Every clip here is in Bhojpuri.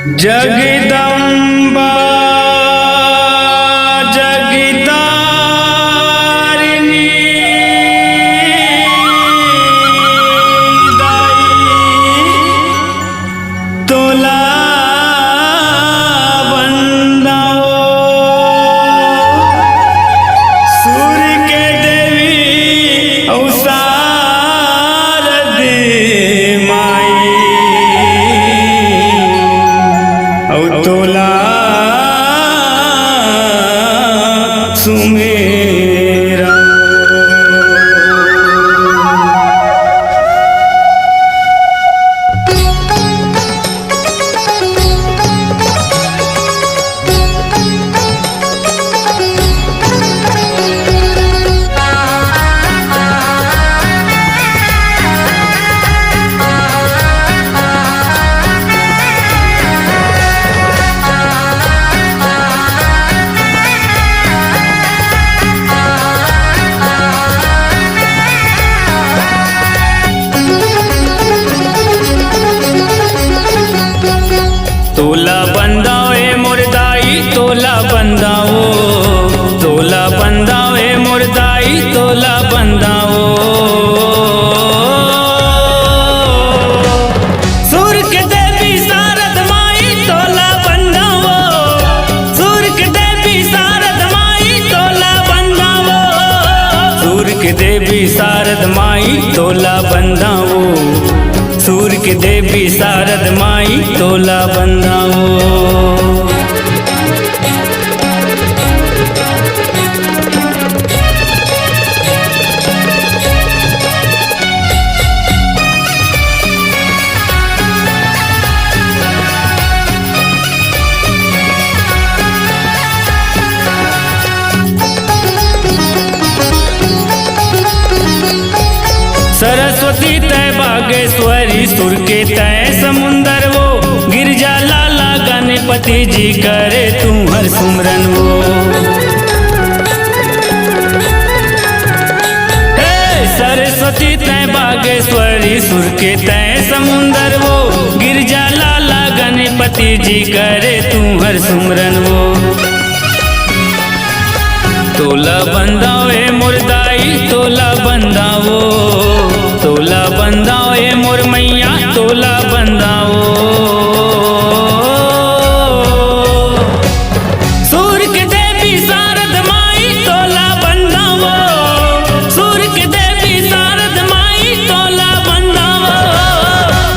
जगदम्बा जगदारिणी दाई तोला बंदाओ सूर्य के देवी औसारद माई तोला सुमेरा तोला बंदाओ मुर्दाई तोला बंदाओ तोला बंदाओ मुर्दाई तोला बंदाओ सूर्य के देवी शारद माई तोला बंदाओ सूर्य के देवी शारद माई तोला बंदाओ सूर्य के देवी शारद माई तोला बंदाओ सूर्य के देवी शारद माई तोला बंदाओ सरस्वती तय बागेश्वरी सुर के तय समुंदर वो गिरजा लाला गणपति जी करे तू हर सुमरन वो हे सरस्वती तय बागेश्वरी सुर के तय समुंदर वो गिरजा लाला गणपति जी करे तू हर सुमरन वो तोला बंदाओ मुर्दाई तोला बंदाओ तोला बंदाओ मोर मैया तोला बंदाओ सूर्य के देवी शारद माई तोला बंदाओ सूर्य के देवी शारद माई तोला बंदाओ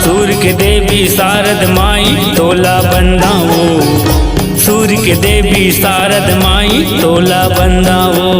सूर्य के देवी शारद माई तोला बंदाओ सूर्य के देवी शारद माई तोला बंदाओ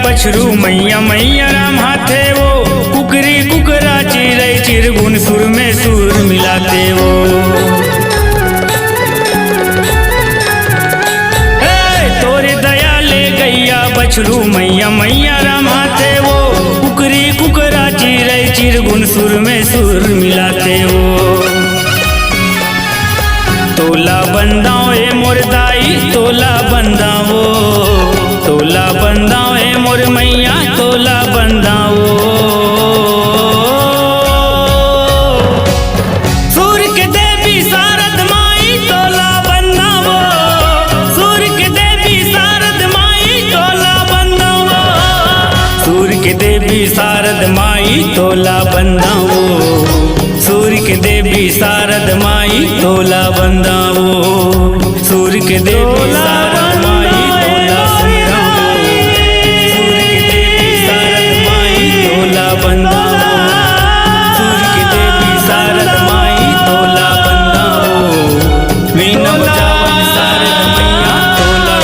बछरू मैया मैया राम हाथे वो कुकरी कुकरा चिरै चिरगुन सुर में सुर मिलाते वो तोरे दया ले गैया बछरू मैया मैया राम हाथे वो कुकरी कुकरा चिरै चिरगुन सुर में सुर मिलाते वो तोला बंदाओ मुर्दाई तोला बंदाओ तोला बंदाओ मोर मैया तोला बंदाओ सूर्य के देवी शारद माई तोला बंदाओ सूर्य के देवी शारद माई तोला बंदाओ सूर्य के देवी शारद माई तोला बंदाओ सूर्य के देवी शारद माई तोला बंदाओ सूर्य के देवी शारद माई तोला सूर्य के देवी शारद माई तोला बंदाओ वीणा बजावन शारद मैया तोला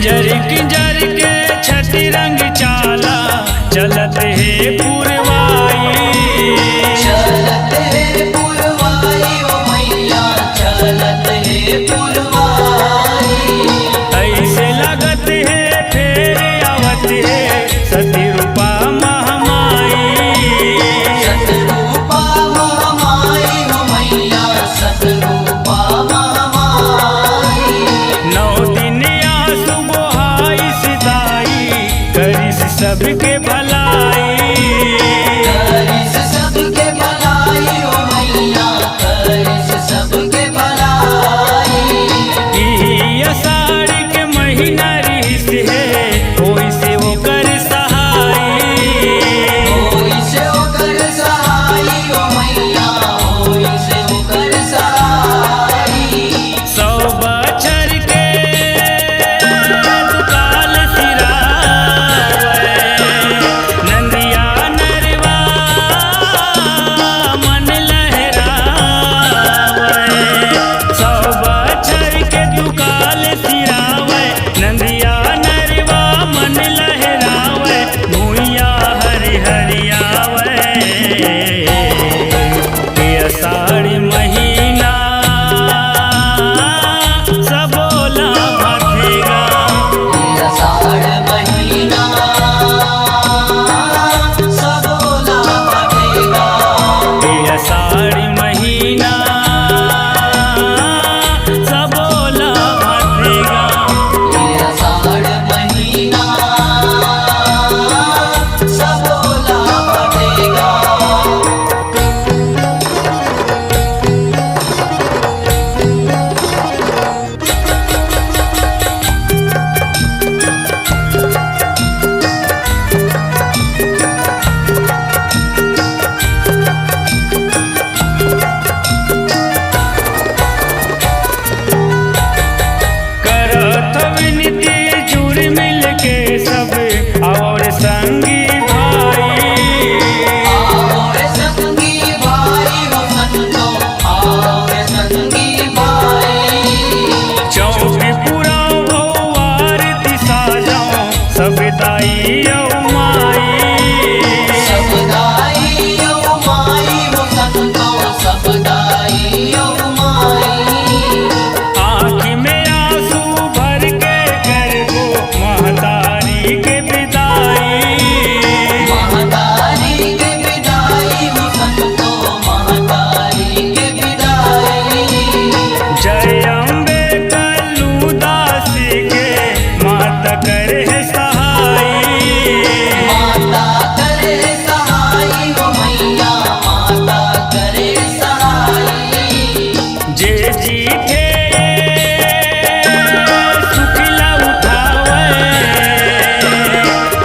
किंजर किंजर के छठी रंग चाला चलत है पुरवाई, चलत है पुरवाई ओ मैया चलत है पुरवाई। ऐसे लगत है फेर आवत है सतरूपा महामाई, सतरूपा महामाई ओ मैया सतरूपा महामाई। 9 दिन आंसू बोहाई सिताई करिस सबके भलाई, करिस सबके भलाई ओ मैया करिस सबके भलाई। ई आषाढ़ के महीना रिस है होई से वो कर सहाई, होई से ओकर सहाई ओ मैया होई से ओकर सहाई। 100 बछर के दुकाल सिरावे नंदिया नरवा मन लहरावे, 100 बछर के दुकाल सिरावे नंदिया नरवा मन लहरावे, भूइया हरि हरियावे के आषाढ़ महीना सबोला भथेगा, आषाढ़ महीना सबोला भटेगा। के आषाढ़ महीना सबोला भथेगा। आषाढ़ महीना सबोला भटेगा। करत विनती जुड़ मिल के सब और संगी भाई, और संगी भाई हो संतो और संगी भाई। चौकी पूरा हो आरती साजाओ सब दाई औ माई, सब दाई ओ माई हो संतो सब दाई ओ माई। आँख में आंसू भर के करबो महतारी के विदाई, महतारी के विदाई हो संतो महतारी के विदाई। जय अम्बे कल्लू दास के माता करे सहाई, माता करे सहाई ओ मैया माता करे सहाई। जे जीठे सुखला उठावे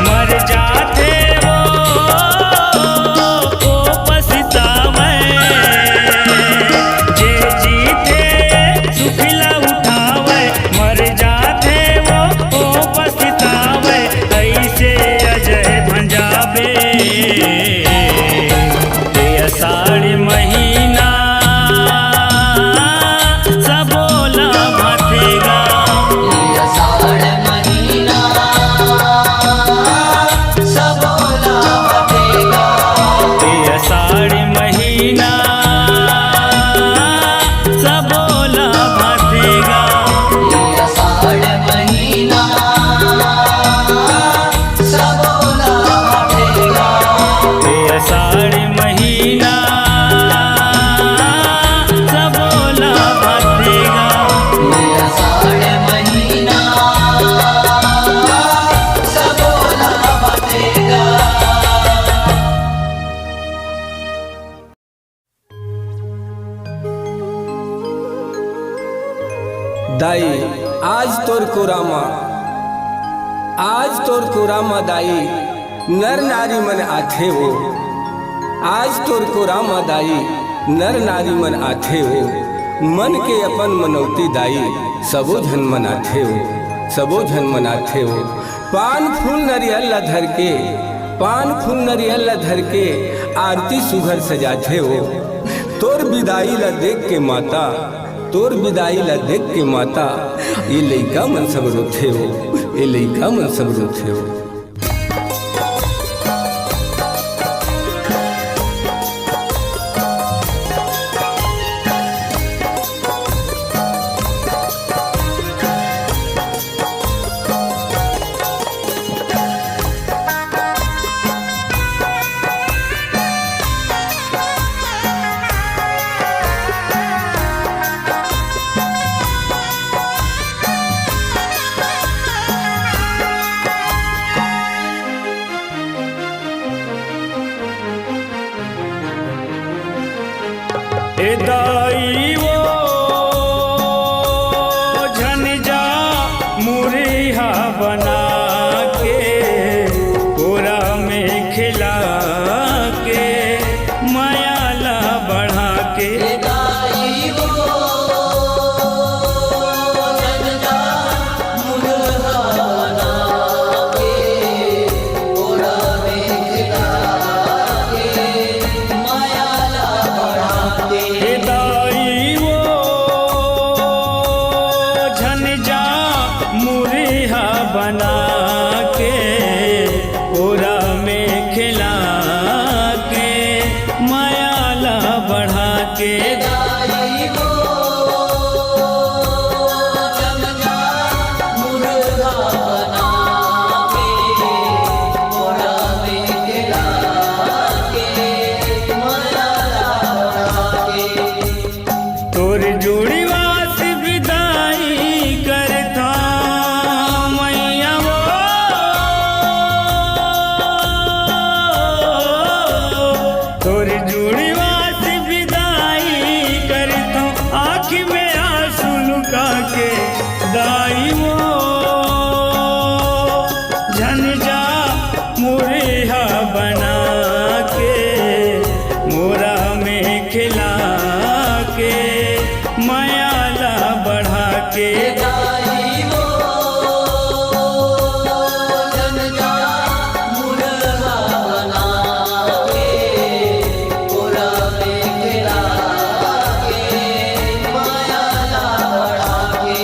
मर जाते वो पछतावे, जे जीठे सुखला उठावे मर जाते वो पछतावे, ऐसे अजय भंजाबे ते आषाढ़ महीना सबोला भथेगा, आषाढ़ महीना सबोला भटेगा। ते आषाढ़ महीना सबोला भथेगा, आषाढ़ महीना सबोला भटेगा। ते आषाढ़ महीना सबोला भथेगा। आषाढ़ महीना सबोला भटेगा। दाई आज तोर कोरामा आज तोर कोरामा दाई नर नारी मन आथे हो, आज तोर कोरामा दाई नर नारी मन आथे हो, मन के अपन मनौती दाई सबो झन मनाथे हो, सबो झन मनाथे हो। पान फूल नरियल ला धर के पान फूल नरियल ला धर के आरती सुघर सजाथे हो। तोर विदाई ला देख के माता तोर विदाई ला देख के माता ये लइका मन सब रोथे हो, ये लइका मन सब रोथे हो। ए दाई वो झंझा मुरैया बना के कोरा में खिला के मायाला बढ़ा के दाई वो झंझा मुरैया बना के कोरा में खिला के मायाला बढ़ा के ए दाई वो झंझा मुरैया बना के कोरा में खिला के मायाला बढ़ा के दाई वो झंझा मुरैया बना के कोरा में खिला के मायाला बढ़ा के तोर जुड़ी वास विदाई करता मैया वो तोर जुड़ी वास विदाई करता आँख में आंसू लुका के दाई वो झंझा मुरैया बना के मोरा में खिला के मायाला बढ़ा के दाई वो झंझा मुरैया बना के कोरा में खिला के मायाला बढ़ा के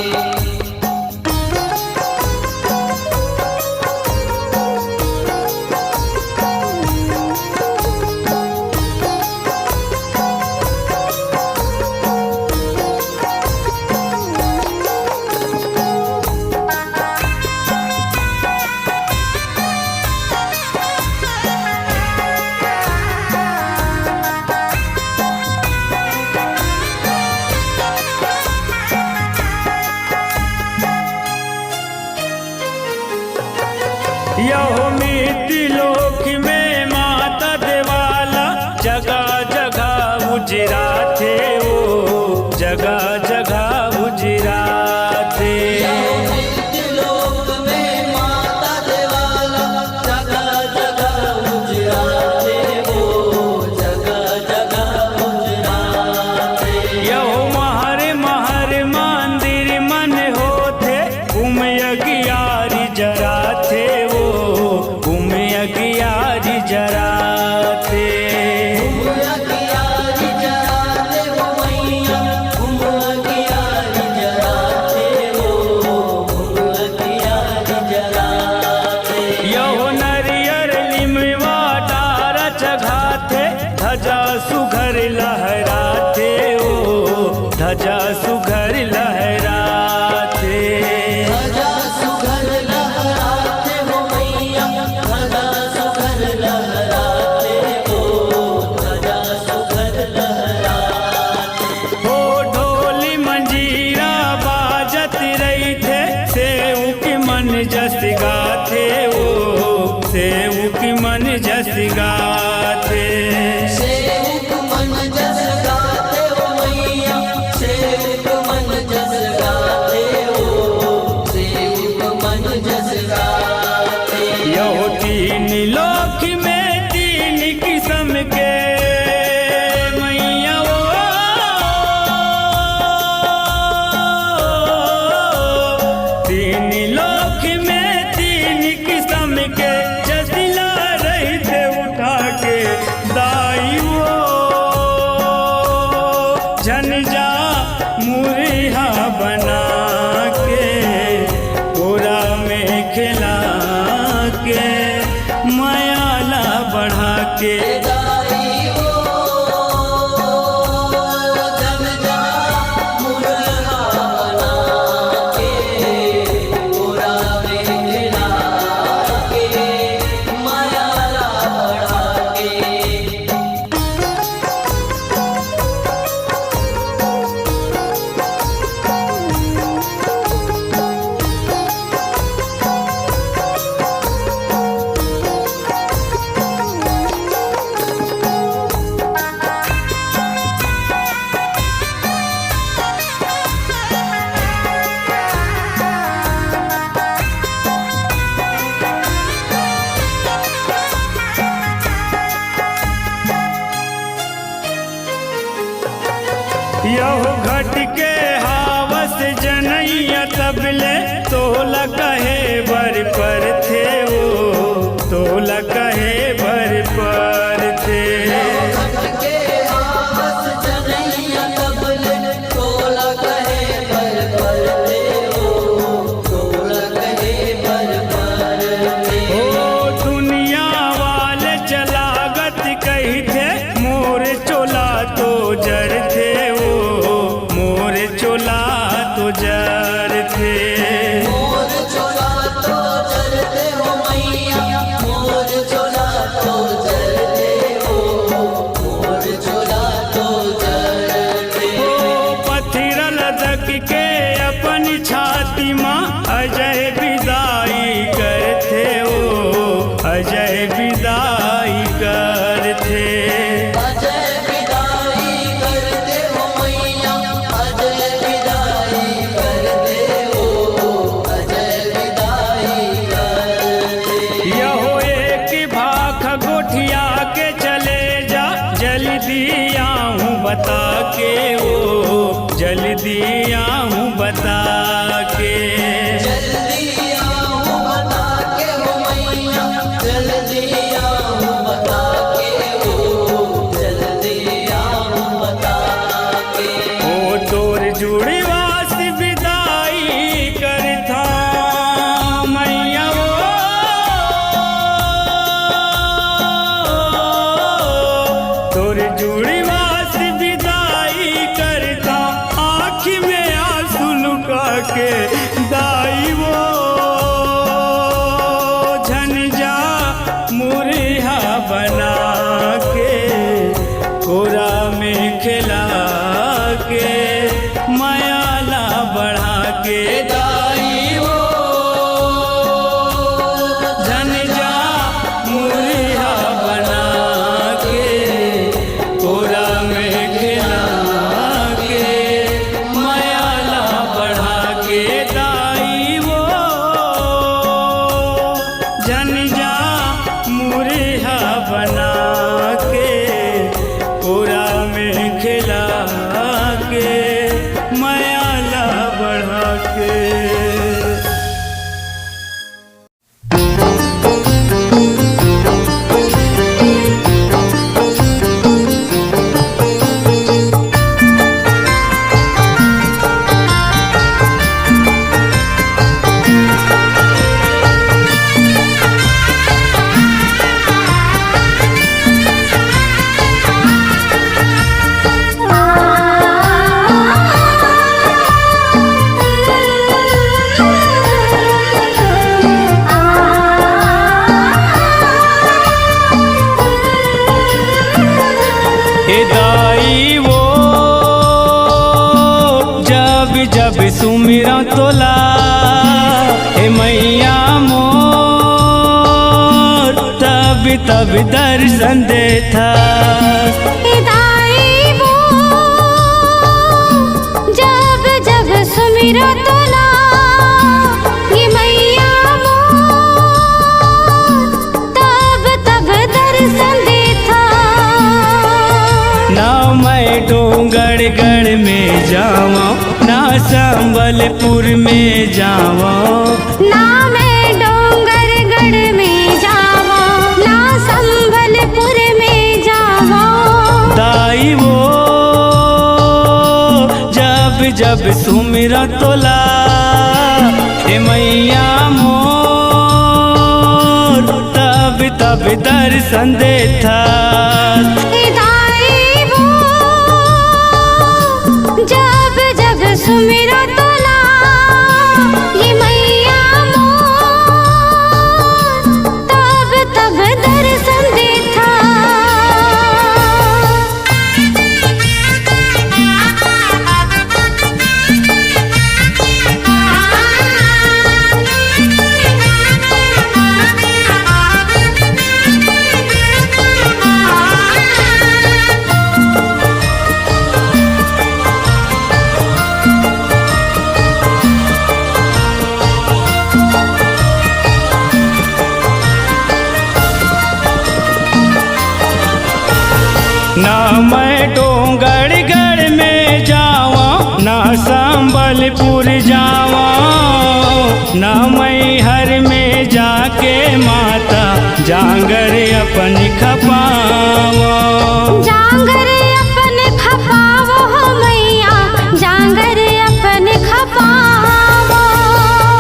यहो मिट्टिलोक में माता देवाला जगह जगह उजरा थे वो जगह जगह उजरा थे लोक में माता देवाला जगह जगह उजराते वो जगह जगह उजराते यहो महर महर मंदिर मन होते घूम अगियारी जरा थे वो घूम अगियारी जरा थे कियारी जराते वो मैया कियारी जराते वो कियारी जराते यहो नरियर लिमवा डारा चघाते ध्वजा सुघर लहराते ओ ध्वजा सुघर लहराते ध्वजा सुघर लहराते हो मैया ध्वजा सुघर लहराते हो ध्वजा सुघर लहराते ओ ढोली मंजीरा बाजत रही थे सेऊ की मन जस गाते ओ सेऊ की मन जस गाते सेवक मन जस गाते हो मैया सेवक मन जस गाते हो सेवक मन जस गाते यहो तीन लोक में तीन किस्म के मैया वो तीन लोक में तीन किस्म के जसिला रही थे उठा के दाई वो झंझा मुरैया बना के यहो घट के हावस जनैया तबले तोला कहे बर पर थे वो तोला कहे बर पर थे के आवाज जनैया तबले तोला कहे बर पर थे ओ तोला कहे बर पर थे ओ दुनिया वाले चलागत कही थे मोर चोला तो जर थे वो मोर चोला तो जर थे मोर चोला तो जरते हो मैया मोर चोला तो जरते हो मोर चोला तो जरते ओ पथिरल दक के अपन छाती माँ अजय विदाई करते हो अजय विदाई करते अजय विदाई करते हो मैया अजय विदाई करते हो अजय विदाई करते यहो एक भाख गोठिया के चले जा जल्दी आऊं बता के वो जल्दी आऊं बता के जल्दी आऊं बता के हो मैया जल्दी आऊं बता के हो जल्दी आऊं बता के ओ तोर जुड़ी वास विदाई करता मैया वो तोर जुड़ी वास विदाई करता आँख में आंसू लुका के दाई वो झंझा मुरैया बना के कोरा में खिला के मायाला बढ़ा के दाई वो झंझा मुरैया बना के कोरा में खिला के मायाला बढ़ा के दाई वो झंझा मुरैया बना के कोरा में खिला के मायाला बढ़ा के हे दाई वो जब जब सुमिरा तोला हे मैया मोर तब तब दर्शन देता दाई वो जब जब सुमिरा तोला ये मैया मोर तब तब दर्शन देता ना मैं डोंगरगढ़ में जावा ना संबलपुर में जावा ना मैं डोंगरगढ़ में जावा ना संबलपुर में जावा दाई वो जब जब सुमिरा तोला हे मैया मोर तब तब दर्शन देता दाई वो जब जब सुमिरा तोला ये मैया मोर तब तब दर्शन देता ना मैं डोंगरगढ़ में जाऊं संबलपुर जावा ना मैहर में जाके माता जांगर अपन खपावा। जांगर अपन खपावो हो मैया, जांगर अपन खपावो।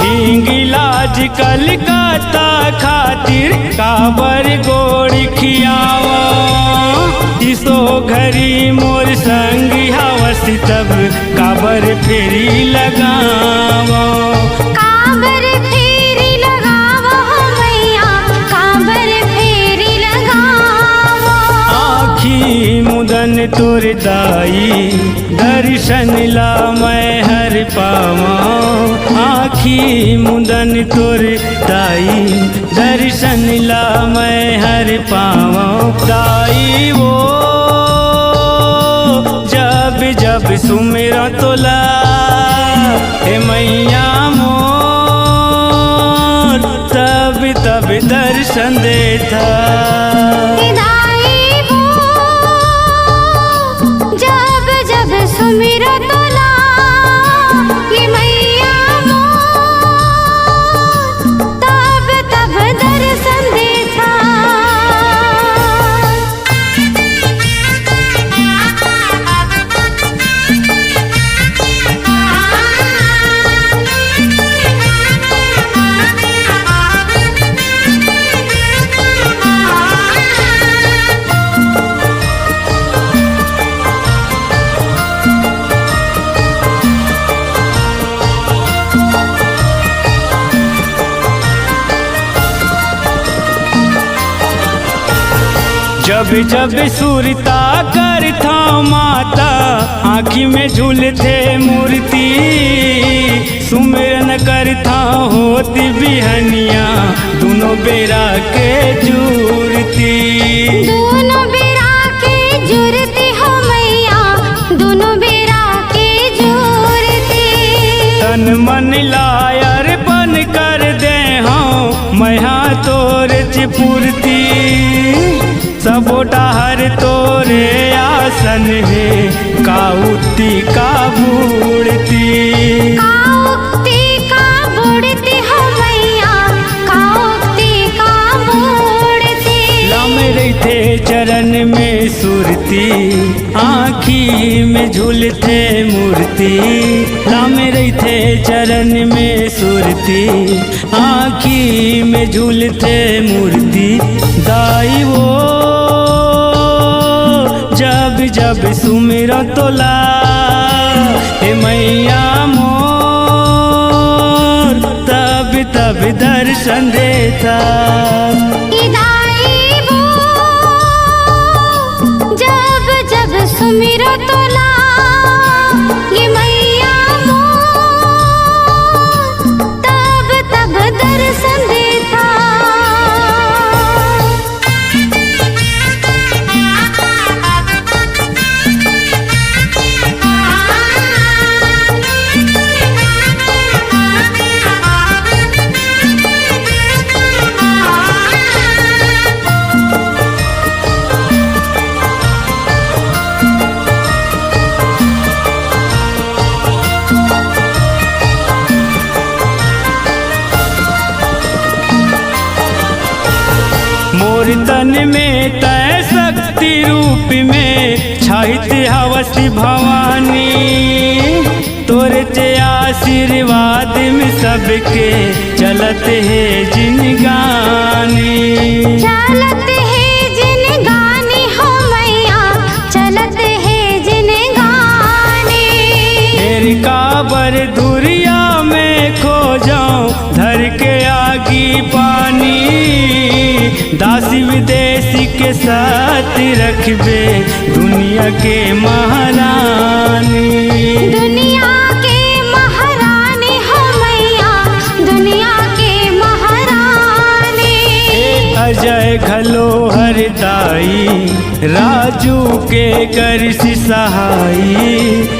हिंगलाज कलकत्ता खातिर काबर गोड़ खियावा। इसो घरी मोर संग हवस तब काबर फेरी लगावा। काबर फेरी लगावो हो मैया, काबर फेरी लगावो। आखी मुदन तोर दाई दर्शन ला मैं हर पावा। आखी मुदन तोर दाई दर्शन ला मैं हर पावा। दाई वो जब जब सुमेरा तोला हे मैया मोर तब तब दर्शन देता। दाई वो जब जब सुमिरो तोला ये मैया मोर तब तब दर्शन देता। जब जब सुरता करता माता आँखी में झूलते मूर्ति। सुमिरन करता होती बिहनिया दोनों बेरा के जुरती। दोनों बेरा के जुरती हो मैया, दोनों बेरा के जुरती। तन मन लायर बन कर दे हाँ मैहा तोर चिपुरती। सबोटा हर तोरे आसन है काउती का बूढ़ती। काउक्ति का बुड़ती हो मैया, काउक्ति का बुड़ती। लम रहते चरण में सुरती आँखी में झूलते मूर्ति। लम रहते चरण में सुरती आँखी में झूलते मूर्ति। दाई वो जब जब सुमिरो तोला हे मैया मोर तब तब दर्शन देता। दाई वो जब जब सुमिरो तोला ये मैया मोर तब तब दर्शन देता। मोर तन में तय शक्ति रूप में छाहित हवसी भवानी। तोरे चे आशीर्वाद में सबके चलत है जिनगानी। चलत है जिनगानी हो मैया, चलत है जिनगानी। फिर काबर दुरिया में खो जाऊं धर के आगी पानी। दासी विदेशी के साथ रखबे दुनिया के महारानी। दुनिया के महारानी हो मैया, दुनिया के महारानी। अजय घलो हरदाई राजू के करसी सहाई।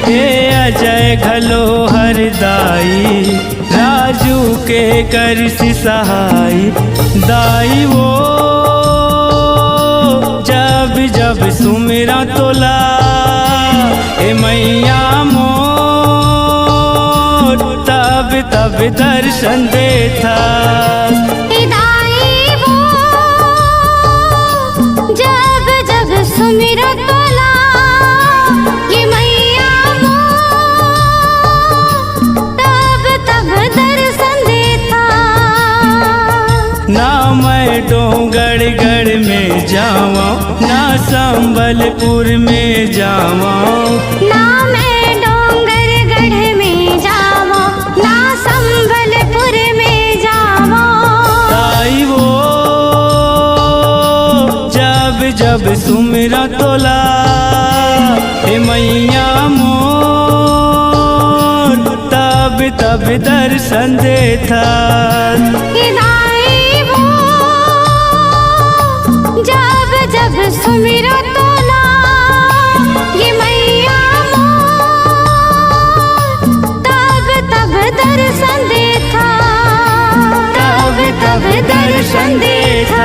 हे अजय घलो हरदाई राजू के करसी सहाई। दाई वो जब जब सुमिरा तोला ए मैया मोर तब दर्शन देता। दाई वो जब जब सुमिरो तोला ये मैया मोर तब तब दर्शन देता। ना मैं डोंगढ़ गढ़ में जावा, ना संबलपुर में जावा, ना मैं डोंगर गढ़ में जावा, ना संबलपुर में जावा। ताई वो जब जब सुमिरा तोला हे मैया मोर तब तब दर्शन देता। दाई वो जब जब सुमिरो तोला ये मैया मोर तब तब दर्शन देता। तब तब दर्शन देता।